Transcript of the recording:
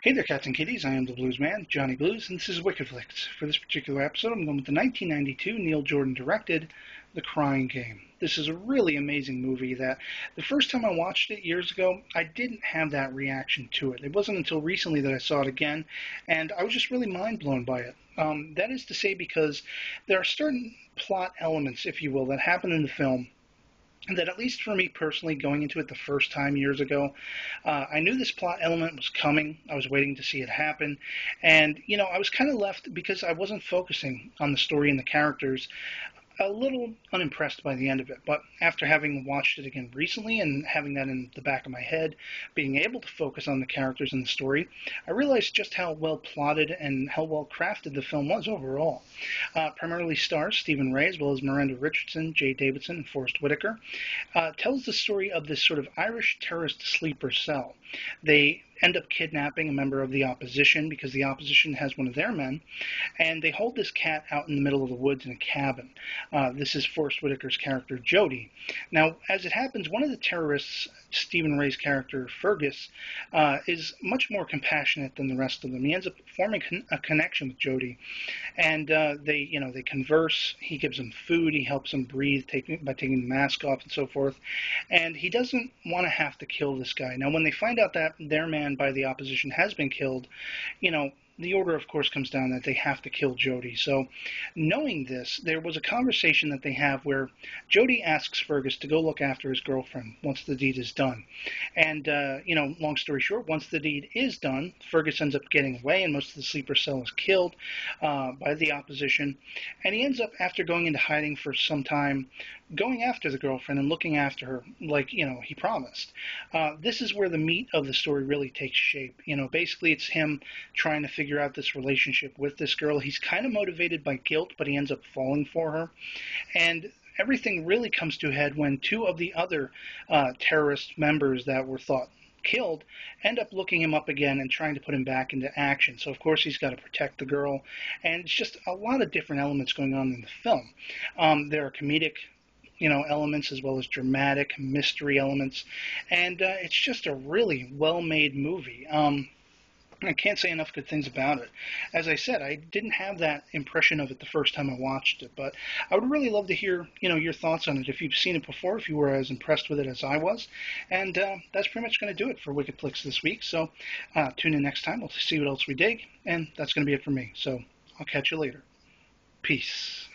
Hey there, cats and kitties. I am the Blues Man, Johnny Blues, and this is Wicked Flicks. For this particular episode, I'm going with the 1992 Neil Jordan directed The Crying Game. This is a really amazing movie that the first time I watched it years ago, I didn't have that reaction to it. It wasn't until recently that I saw it again, and I was just really mind blown by it. That is to say, because there are certain plot elements, if you will, that happen in the film that, at least for me personally, going into it the first time years ago, I knew this plot element was coming. I was waiting to see it happen. And, I was kind of left, because I wasn't focusing on the story and the characters, a little unimpressed by the end of it. But after having watched it again recently and having that in the back of my head, being able to focus on the characters and the story, I realized just how well plotted and how well crafted the film was overall. Primarily stars Stephen Rea as well as Miranda Richardson, Jay Davidson, and Forrest Whitaker. Tells the story of this sort of Irish terrorist sleeper cell. They end up kidnapping a member of the opposition because the opposition has one of their men, and they hold this cat out in the middle of the woods in a cabin. This is Forrest Whitaker's character, Jody. Now, as it happens, one of the terrorists, Stephen Rea's character, Fergus, is much more compassionate than the rest of them. He ends up forming a connection with Jody, and they converse. He gives him food. He helps him breathe by taking the mask off and so forth. And he doesn't want to have to kill this guy. Now, when they find out that their man by the opposition has been killed, the order, of course, comes down that they have to kill Jody. So, knowing this, there was a conversation that they have where Jody asks Fergus to go look after his girlfriend once the deed is done. And, long story short, once the deed is done, Fergus ends up getting away, and most of the sleeper cell is killed by the opposition. And he ends up, after going into hiding for some time, going after the girlfriend and looking after her like, he promised. This is where the meat of the story really takes shape. Basically it's him trying to figure out this relationship with this girl. He's kind of motivated by guilt, but he ends up falling for her. And everything really comes to a head when two of the other terrorist members that were thought killed end up looking him up again and trying to put him back into action. So of course he's got to protect the girl, and it's just a lot of different elements going on in the film. There are comedic elements as well as dramatic mystery elements, and it's just a really well-made movie. I can't say enough good things about it. As I said, I didn't have that impression of it the first time I watched it, but I would really love to hear, your thoughts on it. If you've seen it before, if you were as impressed with it as I was. And that's pretty much going to do it for Wicked Flicks this week. So tune in next time. We'll see what else we dig, and that's going to be it for me. So I'll catch you later. Peace.